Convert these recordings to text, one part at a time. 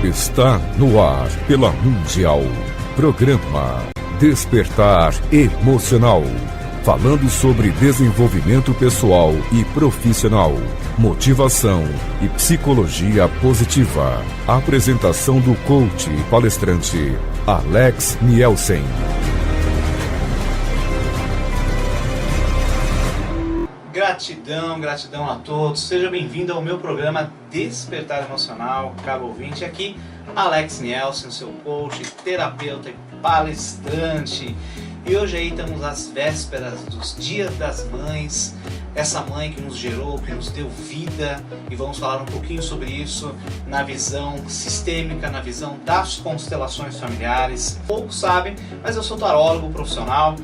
Está no ar pela Mundial. Programa Despertar Emocional. Falando sobre desenvolvimento pessoal e profissional, motivação e psicologia positiva. Apresentação do coach e palestrante Alex Nielsen. Gratidão a todos. Seja bem-vindo ao meu programa Despertar Emocional, caro ouvinte. Aqui, Alex Nielsen, seu coach, terapeuta e palestrante. E hoje aí estamos às vésperas dos Dias das Mães, essa mãe que nos gerou, que nos deu vida, e vamos falar um pouquinho sobre isso na visão sistêmica, na visão das constelações familiares. Poucos sabem, mas eu sou tarólogo profissional,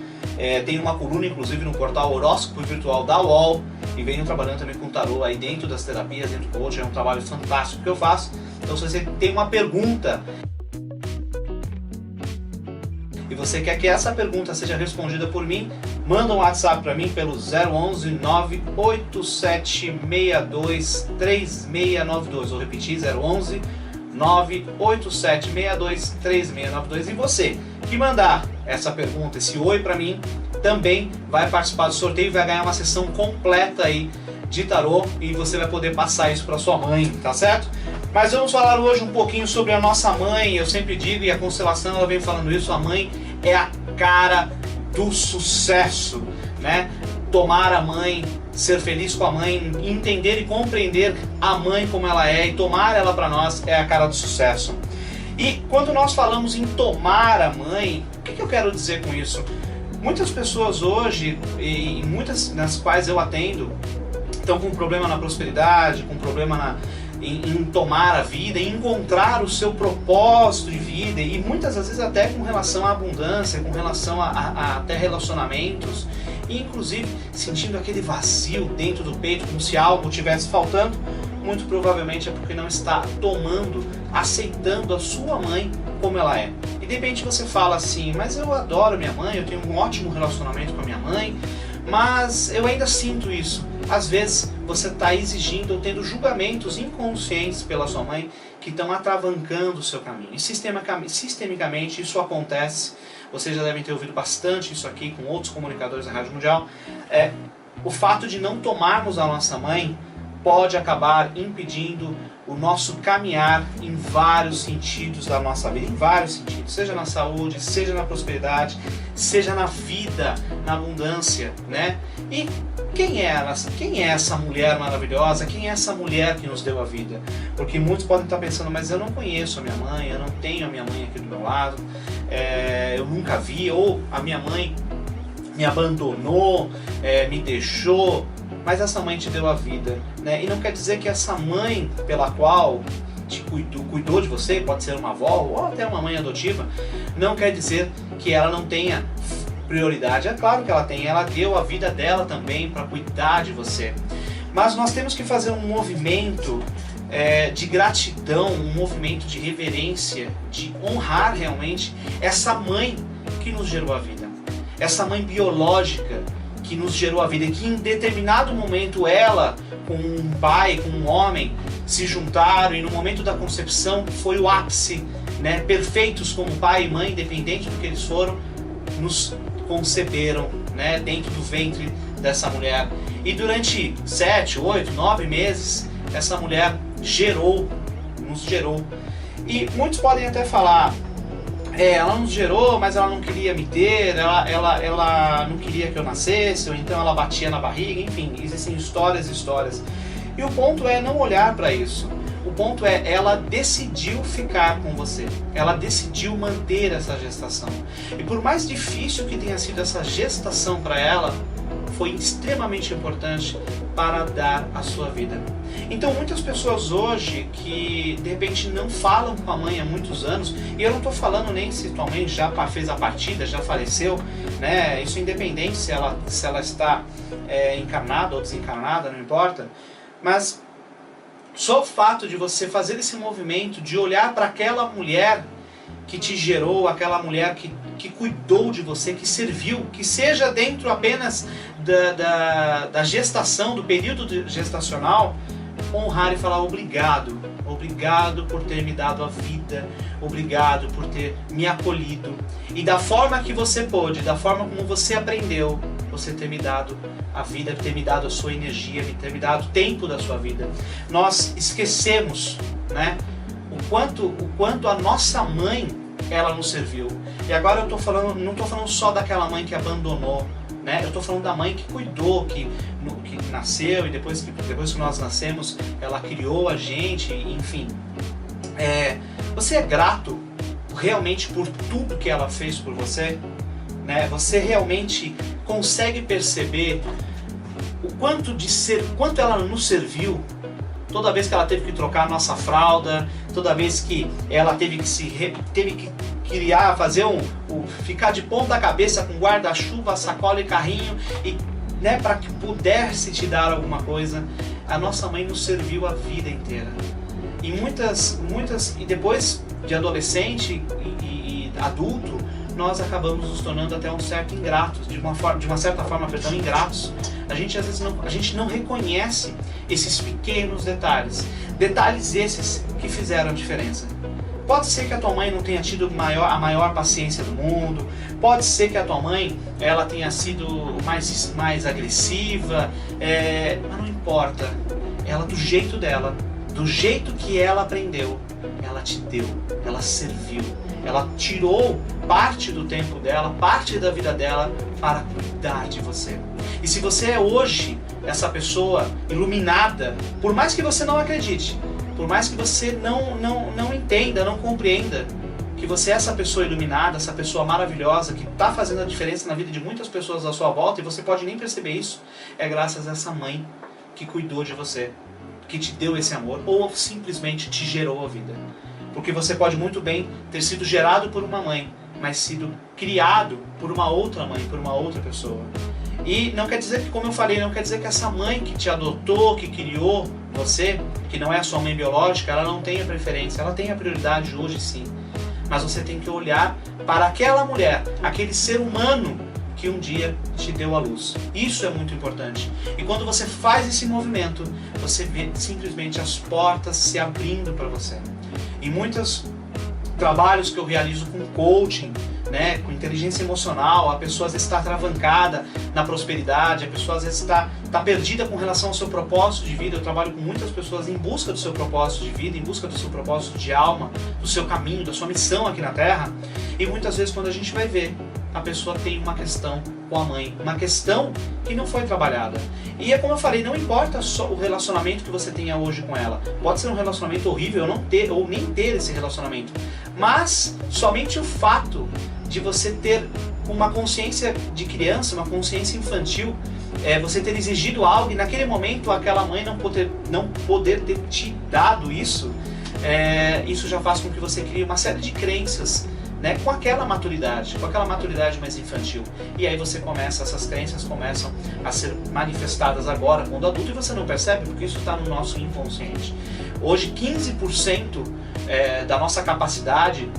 tenho uma coluna inclusive no portal Horóscopo Virtual da UOL e venho trabalhando também com tarô aí dentro das terapias, dentro do coaching. É um trabalho fantástico que eu faço. Então se você tem uma pergunta e você quer que essa pergunta seja respondida por mim, manda um WhatsApp para mim pelo 011 98762 3692. Vou repetir, 011 98762 3692. E você que mandar essa pergunta, esse oi para mim, também vai participar do sorteio e vai ganhar uma sessão completa aí de tarô, e você vai poder passar isso para sua mãe, tá certo? Mas vamos falar hoje um pouquinho sobre a nossa mãe. Eu sempre digo, e a constelação ela vem falando isso, a mãe é a cara do sucesso, né? Tomar a mãe, ser feliz com a mãe, entender e compreender a mãe como ela é e tomar ela para nós é a cara do sucesso. E quando nós falamos em tomar a mãe, o que eu quero dizer com isso? Muitas pessoas hoje, e muitas nas quais eu atendo, estão com problema na prosperidade, com problema em tomar a vida, em encontrar o seu propósito de vida, e muitas vezes até com relação à abundância, com relação a até relacionamentos, e inclusive sentindo aquele vazio dentro do peito, como se algo estivesse faltando. Muito provavelmente é porque não está tomando, aceitando a sua mãe como ela é. E de repente você fala assim, mas eu adoro minha mãe, eu tenho um ótimo relacionamento com a minha mãe, mas eu ainda sinto isso. Às vezes você está exigindo ou tendo julgamentos inconscientes pela sua mãe que estão atravancando o seu caminho. E sistemicamente isso acontece. Vocês já devem ter ouvido bastante isso aqui com outros comunicadores da Rádio Mundial. O fato de não tomarmos a nossa mãe pode acabar impedindo o nosso caminhar em vários sentidos da nossa vida, em vários sentidos, seja na saúde, seja na prosperidade, seja na vida, na abundância, né? E quem é ela? Quem é essa mulher maravilhosa? Quem é essa mulher que nos deu a vida? Porque muitos podem estar pensando, mas eu não conheço a minha mãe, eu não tenho a minha mãe aqui do meu lado, eu nunca vi, ou a minha mãe me abandonou, me deixou. Mas essa mãe te deu a vida, né? E não quer dizer que essa mãe pela qual te cuidou de você, pode ser uma avó ou até uma mãe adotiva, não quer dizer que ela não tenha prioridade. É claro que ela tem, ela deu a vida dela também para cuidar de você. Mas nós temos que fazer um movimento de gratidão, um movimento de reverência, de honrar realmente essa mãe que nos gerou a vida, essa mãe biológica que nos gerou a vida, e que em determinado momento ela, com um pai, com um homem, se juntaram, e no momento da concepção foi o ápice, né? Perfeitos como pai e mãe, independente do que eles foram, nos conceberam, né? Dentro do ventre dessa mulher. E durante 7, 8, 9 meses, essa mulher nos gerou. E muitos podem até falar, ela nos gerou, mas ela não queria me ter, ela não queria que eu nascesse, ou então ela batia na barriga, enfim, existem histórias. E o ponto é não olhar para isso. O ponto é, ela decidiu ficar com você, ela decidiu manter essa gestação. E por mais difícil que tenha sido essa gestação para ela, foi extremamente importante para dar a sua vida. Então muitas pessoas hoje que de repente não falam com a mãe há muitos anos, e eu não estou falando nem se tua mãe já fez a partida, já faleceu, né? Isso independente se ela está encarnada ou desencarnada, não importa, mas só o fato de você fazer esse movimento, de olhar para aquela mulher que te gerou, aquela mulher que cuidou de você, que serviu, que seja dentro apenas da gestação, do período gestacional, honrar e falar obrigado, obrigado por ter me dado a vida, obrigado por ter me acolhido. E da forma que você pôde, da forma como você aprendeu, você ter me dado a vida, ter me dado a sua energia, ter me dado tempo da sua vida. Nós esquecemos, né, o quanto a nossa mãe, ela nos serviu. E agora eu tô falando, não estou falando só daquela mãe que abandonou, né? Eu estou falando da mãe que cuidou, que nasceu, e depois que nós nascemos, ela criou a gente, enfim. Você é grato realmente por tudo que ela fez por você? Né? Você realmente consegue perceber o quanto ela nos serviu? Toda vez que ela teve que trocar a nossa fralda, toda vez que ela teve que criar, fazer ficar de ponta cabeça com guarda-chuva, sacola e carrinho, e, né, para que pudesse te dar alguma coisa, a nossa mãe nos serviu a vida inteira. E muitas, e depois de adolescente e adulto, nós acabamos nos tornando até um certo ingratos, de uma certa forma, ingratos. A gente não reconhece esses pequenos detalhes esses que fizeram a diferença. Pode ser que a tua mãe não tenha tido a maior paciência do mundo, pode ser que a tua mãe ela tenha sido mais agressiva, mas não importa. Ela, do jeito dela, do jeito que ela aprendeu, ela te deu, ela serviu, ela tirou parte do tempo dela, parte da vida dela para cuidar de você. E se você é hoje essa pessoa iluminada, por mais que você não acredite, por mais que você não entenda, não compreenda, que você é essa pessoa iluminada, essa pessoa maravilhosa, que está fazendo a diferença na vida de muitas pessoas à sua volta, e você pode nem perceber isso, é graças a essa mãe que cuidou de você, que te deu esse amor, ou simplesmente te gerou a vida. Porque você pode muito bem ter sido gerado por uma mãe, mas sido criado por uma outra mãe, por uma outra pessoa. E não quer dizer que, como eu falei, não quer dizer que essa mãe que te adotou, que criou você, que não é a sua mãe biológica, ela não tenha preferência, ela tem a prioridade hoje sim. Mas você tem que olhar para aquela mulher, aquele ser humano que um dia te deu a luz. Isso é muito importante. E quando você faz esse movimento, você vê simplesmente as portas se abrindo para você. Em muitos trabalhos que eu realizo com coaching, né, com inteligência emocional, a pessoa às vezes está travancada na prosperidade, a pessoa às vezes está perdida com relação ao seu propósito de vida. Eu trabalho com muitas pessoas em busca do seu propósito de vida, em busca do seu propósito de alma, do seu caminho, da sua missão aqui na Terra. E muitas vezes quando a gente vai ver, a pessoa tem uma questão com a mãe, uma questão que não foi trabalhada. E é como eu falei, não importa só o relacionamento que você tenha hoje com ela. Pode ser um relacionamento horrível ou nem ter esse relacionamento. Mas somente o fato de você ter uma consciência de criança, uma consciência infantil, você ter exigido algo e naquele momento aquela mãe não poder ter te dado isso, isso já faz com que você crie uma série de crenças, né, com aquela maturidade mais infantil. E aí essas crenças começam a ser manifestadas agora, quando adulto, e você não percebe, porque isso está no nosso inconsciente. Hoje, 15% da nossa capacidade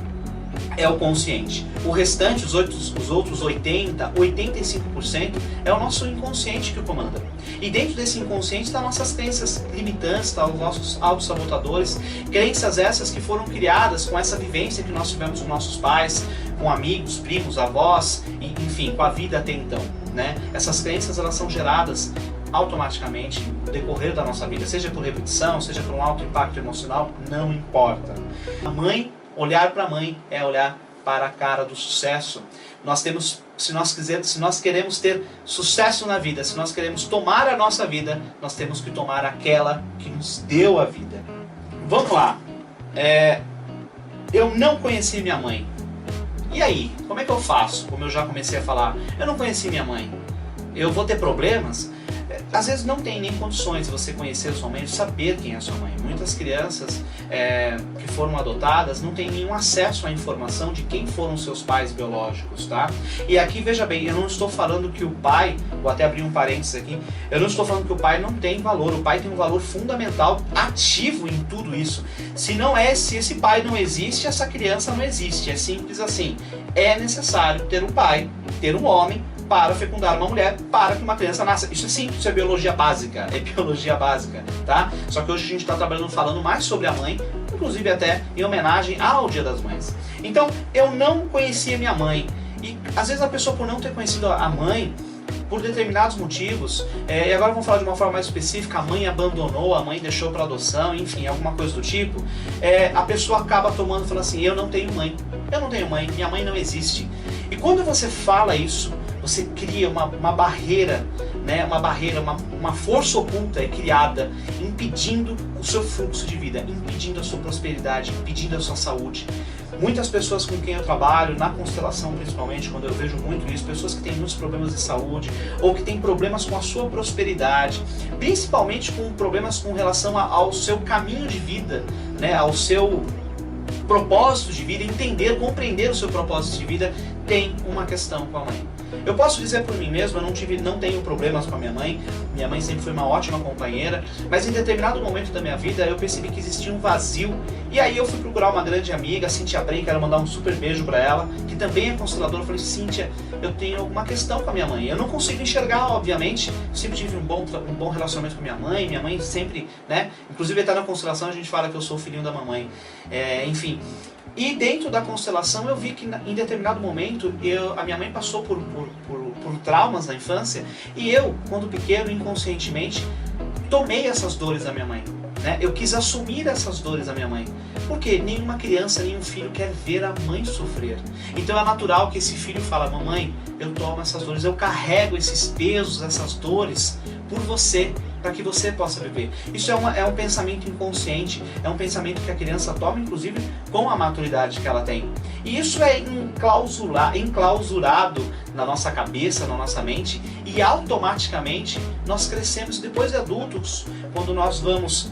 é o consciente. O restante, os outros 85% é o nosso inconsciente que comanda. E dentro desse inconsciente estão nossas crenças limitantes, estão os nossos autossabotadores, crenças essas que foram criadas com essa vivência que nós tivemos com nossos pais, com amigos, primos, avós, enfim, com a vida até então, né? Essas crenças, elas são geradas automaticamente no decorrer da nossa vida, seja por repetição, seja por um alto impacto emocional, não importa. Olhar para a mãe é olhar para a cara do sucesso. Se nós queremos ter sucesso na vida, se nós queremos tomar a nossa vida, nós temos que tomar aquela que nos deu a vida. Vamos lá. Eu não conheci minha mãe. E aí? Como é que eu faço? Como eu já comecei a falar, eu não conheci minha mãe. Eu vou ter problemas? Às vezes não tem nem condições de você conhecer sua mãe, de saber quem é sua mãe. Muitas crianças que foram adotadas não têm nenhum acesso à informação de quem foram seus pais biológicos, tá? E aqui, veja bem, eu não estou falando que o pai, vou até abrir um parênteses aqui, eu não estou falando que o pai não tem valor. O pai tem um valor fundamental, ativo em tudo isso. Se esse pai não existe, essa criança não existe. É simples assim. É necessário ter um pai, ter um homem, para fecundar uma mulher, para que uma criança nasça. Isso é simples, isso é biologia básica, tá? Só que hoje a gente está falando mais sobre a mãe, inclusive até em homenagem ao Dia das Mães. Então, eu não conhecia minha mãe, e às vezes a pessoa, por não ter conhecido a mãe, por determinados motivos, e agora vamos falar de uma forma mais específica, a mãe abandonou, a mãe deixou para adoção, enfim, alguma coisa do tipo, a pessoa acaba tomando e falando assim, eu não tenho mãe, minha mãe não existe. E quando você fala isso, você cria uma barreira, né? Uma força oculta é criada, impedindo o seu fluxo de vida, impedindo a sua prosperidade, impedindo a sua saúde. Muitas pessoas com quem eu trabalho, na constelação principalmente, quando eu vejo muito isso, pessoas que têm muitos problemas de saúde, ou que têm problemas com a sua prosperidade, principalmente com problemas com relação ao seu caminho de vida, né? Ao seu propósito de vida, compreender o seu propósito de vida, tem uma questão com a mãe. Eu posso dizer por mim mesmo, eu não tenho problemas com a minha mãe sempre foi uma ótima companheira, mas em determinado momento da minha vida eu percebi que existia um vazio, e aí eu fui procurar uma grande amiga, Cíntia Bray, quero mandar um super beijo para ela, que também é consteladora. Eu falei, Cíntia, eu tenho alguma questão com a minha mãe, eu não consigo enxergar, obviamente, eu sempre tive um bom relacionamento com minha mãe sempre, né, inclusive até na constelação a gente fala que eu sou o filhinho da mamãe, enfim. E dentro da constelação eu vi que em determinado momento a minha mãe passou por traumas na infância, e eu, quando pequeno, inconscientemente, tomei essas dores da minha mãe, né? Eu quis assumir essas dores da minha mãe, porque nenhuma criança, nenhum filho quer ver a mãe sofrer. Então é natural que esse filho fala, mamãe, eu tomo essas dores, eu carrego esses pesos, essas dores por você, para que você possa viver. Isso é um pensamento inconsciente, é um pensamento que a criança toma, inclusive, com a maturidade que ela tem. E isso é enclausurado na nossa cabeça, na nossa mente, e automaticamente nós crescemos depois de adultos, quando nós vamos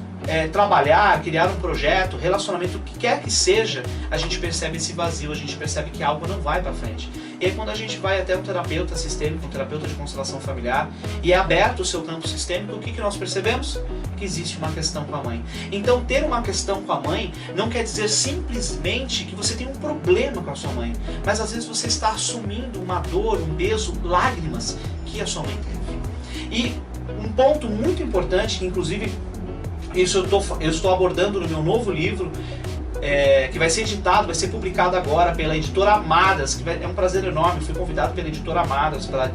trabalhar, criar um projeto, relacionamento, o que quer que seja, a gente percebe esse vazio, a gente percebe que algo não vai para frente. E aí quando a gente vai até um terapeuta sistêmico, um terapeuta de constelação familiar, e é aberto o seu campo sistêmico, o que nós percebemos? Que existe uma questão com a mãe. Então ter uma questão com a mãe não quer dizer simplesmente que você tem um problema com a sua mãe, mas às vezes você está assumindo uma dor, um peso, lágrimas que a sua mãe teve. E um ponto muito importante, que inclusive isso eu estou abordando no meu novo livro, que vai ser editado, vai ser publicado agora pela editora Amadas, que é um prazer enorme. Fui convidado pela editora Amadas para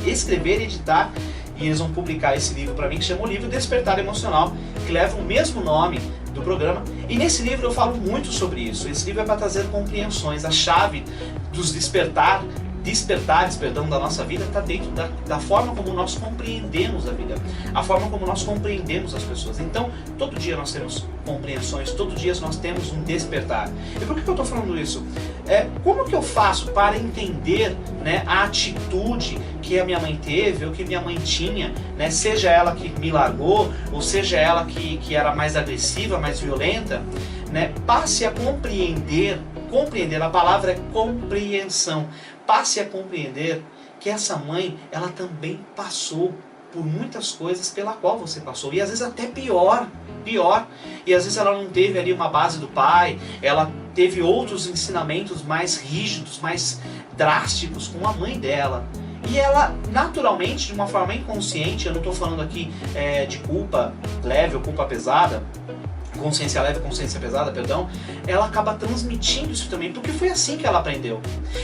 escrever e editar, e eles vão publicar esse livro para mim, que chama o livro Despertar Emocional, que leva o mesmo nome do programa. E nesse livro eu falo muito sobre isso. Esse livro é para trazer compreensões, a chave dos despertares da nossa vida está dentro da forma como nós compreendemos a vida, a forma como nós compreendemos as pessoas. Então, todo dia nós temos compreensões, todo dia nós temos um despertar. E por que eu estou falando isso? Como que eu faço para entender, né, a atitude que a minha mãe teve, ou que minha mãe tinha, né, seja ela que me largou, ou seja ela que era mais agressiva, mais violenta, né? Passe a compreender, a palavra é compreensão. Passe a compreender que essa mãe, ela também passou por muitas coisas pela qual você passou, e às vezes até pior, e às vezes ela não teve ali uma base do pai, ela teve outros ensinamentos mais rígidos, mais drásticos com a mãe dela, e ela naturalmente, de uma forma inconsciente, eu não estou falando aqui de culpa leve ou culpa pesada, consciência leve, consciência pesada, perdão, ela acaba transmitindo isso também, porque foi assim que ela aprendeu.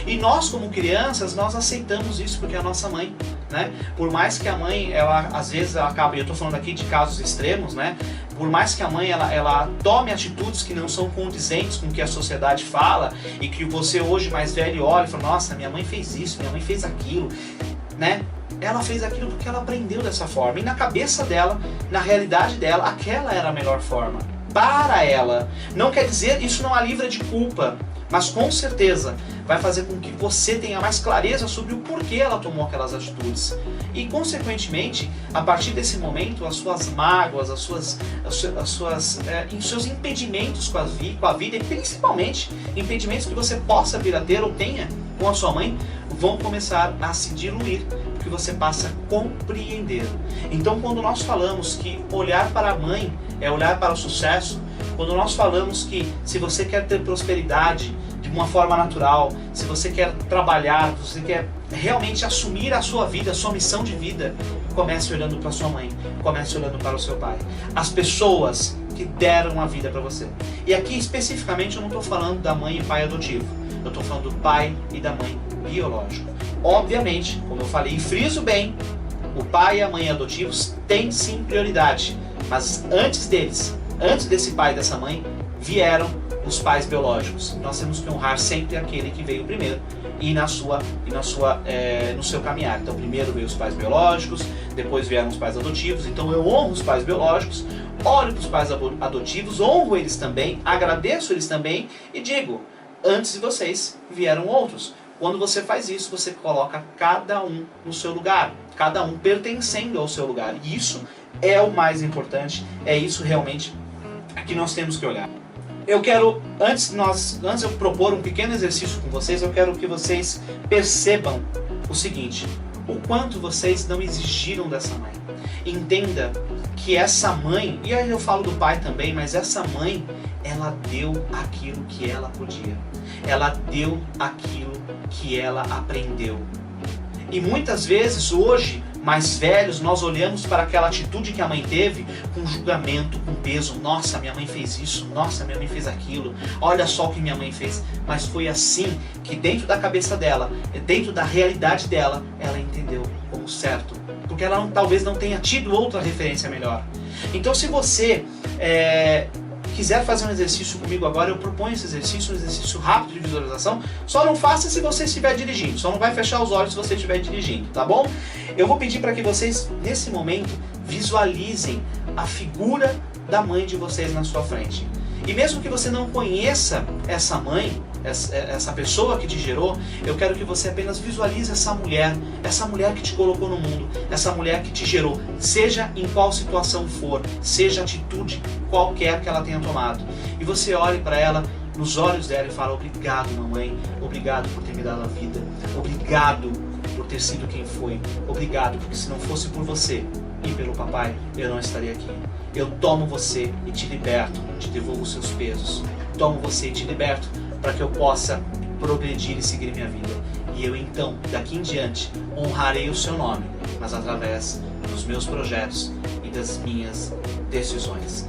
E nós, como crianças, nós aceitamos isso porque é a nossa mãe, né? Por mais que a mãe, ela às vezes ela acaba, e eu estou falando aqui de casos extremos, né? Por mais que a mãe ela tome atitudes que não são condizentes com o que a sociedade fala, e que você hoje mais velho olha e fala, nossa, minha mãe fez isso, minha mãe fez aquilo, né? Ela fez aquilo porque ela aprendeu dessa forma, e na cabeça dela, na realidade dela, aquela era a melhor forma para ela. Não quer dizer, isso não a livra de culpa, mas com certeza vai fazer com que você tenha mais clareza sobre o porquê ela tomou aquelas atitudes. E consequentemente, a partir desse momento, as suas mágoas, os seus impedimentos com a vida, e principalmente impedimentos que você possa vir a ter ou tenha com a sua mãe, vão começar a se diluir, porque você passa a compreender. Então, quando nós falamos que olhar para a mãe é olhar para o sucesso, quando nós falamos que se você quer ter prosperidade, de uma forma natural, se você quer trabalhar, se você quer realmente assumir a sua vida, a sua missão de vida, comece olhando para sua mãe, comece olhando para o seu pai. As pessoas que deram a vida para você. E aqui especificamente eu não estou falando da mãe e pai adotivo, eu estou falando do pai e da mãe biológico. Obviamente, como eu falei e friso bem, o pai e a mãe adotivos têm sim prioridade, mas antes deles, antes desse pai e dessa mãe, vieram os pais biológicos. Nós temos que honrar sempre aquele que veio primeiro e no seu caminhar. Então primeiro veio os pais biológicos, depois vieram os pais adotivos. Então eu honro os pais biológicos, olho para os pais adotivos, honro eles também, agradeço eles também e digo, antes de vocês vieram outros. Quando você faz isso, você coloca cada um no seu lugar, cada um pertencendo ao seu lugar. E isso é o mais importante, é isso realmente que nós temos que olhar. Eu quero, antes de eu propor um pequeno exercício com vocês, eu quero que vocês percebam o seguinte: o quanto vocês não exigiram dessa mãe. Entenda que essa mãe, e aí eu falo do pai também, mas essa mãe, ela deu aquilo que ela podia. Ela deu aquilo que ela aprendeu. E muitas vezes hoje, mais velhos, nós olhamos para aquela atitude que a mãe teve com julgamento, com peso. Nossa, minha mãe fez isso, nossa, minha mãe fez aquilo, olha só o que minha mãe fez. Mas foi assim que dentro da cabeça dela, dentro da realidade dela, ela entendeu como certo. Porque ela talvez não tenha tido outra referência melhor. Então se você quiser fazer um exercício comigo agora, eu proponho esse exercício, um exercício rápido de visualização. Só não faça se você estiver dirigindo, só não vai fechar os olhos se você estiver dirigindo, tá bom? Eu vou pedir para que vocês, nesse momento, visualizem a figura da mãe de vocês na sua frente. E mesmo que você não conheça essa mãe, essa pessoa que te gerou, eu quero que você apenas visualize essa mulher que te colocou no mundo, essa mulher que te gerou, seja em qual situação for, seja atitude qualquer que ela tenha tomado. E você olhe para ela, nos olhos dela e fala: obrigado, mamãe, obrigado por ter me dado a vida, obrigado por ter sido quem foi, obrigado, porque se não fosse por você e pelo papai, eu não estaria aqui. Eu tomo você e te liberto, te devolvo os seus pesos. Tomo você e te liberto para que eu possa progredir e seguir minha vida. E eu então, daqui em diante, honrarei o seu nome, mas através dos meus projetos e das minhas decisões.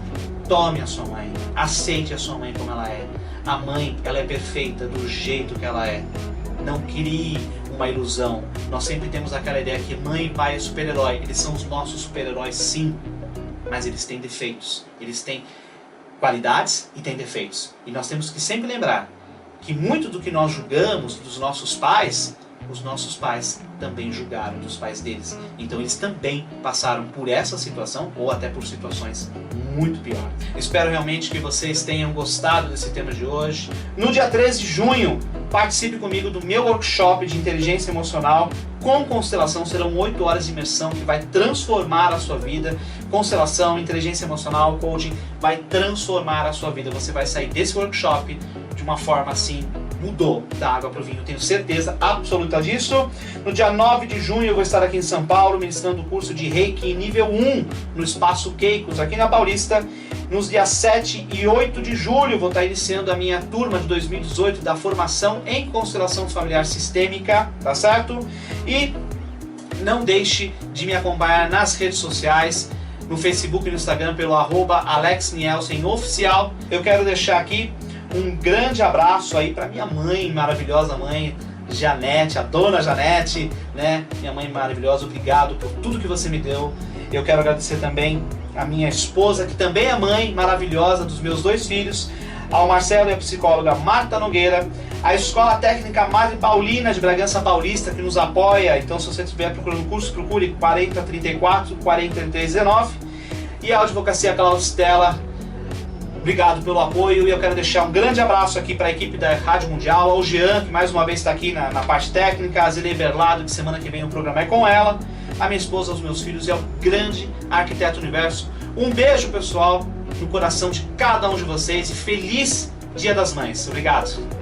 Tome a sua mãe, aceite a sua mãe como ela é. A mãe, ela é perfeita do jeito que ela é. Não crie uma ilusão. Nós sempre temos aquela ideia que mãe e pai é super-herói. Eles são os nossos super-heróis, sim, mas eles têm defeitos. Eles têm qualidades e têm defeitos. E nós temos que sempre lembrar que muito do que nós julgamos dos nossos pais, os nossos pais também julgaram dos pais deles. Então eles também passaram por essa situação ou até por situações muito piores. Espero realmente que vocês tenham gostado desse tema de hoje. No dia 13 de junho, participe comigo do meu workshop de inteligência emocional com constelação. Serão 8 horas de imersão que vai transformar a sua vida. Constelação, inteligência emocional, coaching, vai transformar a sua vida. Você vai sair desse workshop de uma forma assim, mudou da água para o vinho, tenho certeza absoluta disso. No dia 9 de junho eu vou estar aqui em São Paulo ministrando o curso de Reiki nível 1 no Espaço Keikos, aqui na Paulista. Nos dias 7 e 8 de julho vou estar iniciando a minha turma de 2018 da formação em constelação familiar sistêmica, tá certo? E não deixe de me acompanhar nas redes sociais, no Facebook e no Instagram pelo @AlexNielsenOficial. Eu quero deixar aqui um grande abraço aí para minha mãe, maravilhosa mãe, Janete, a dona Janete, né? Minha mãe maravilhosa, obrigado por tudo que você me deu. Eu quero agradecer também a minha esposa, que também é mãe maravilhosa dos meus 2 filhos, ao Marcelo e a psicóloga Marta Nogueira, a Escola Técnica Madre Paulina de Bragança Paulista, que nos apoia. Então, se você estiver procurando curso, procure 4034 4319, e a Advocacia Cláudio Stella. Obrigado pelo apoio, e eu quero deixar um grande abraço aqui para a equipe da Rádio Mundial, ao Jean, que mais uma vez está aqui na parte técnica, a Zile Berlado, que semana que vem o programa é com ela, a minha esposa, os meus filhos e ao grande Arquiteto Universo. Um beijo, pessoal, no coração de cada um de vocês, e feliz Dia das Mães. Obrigado.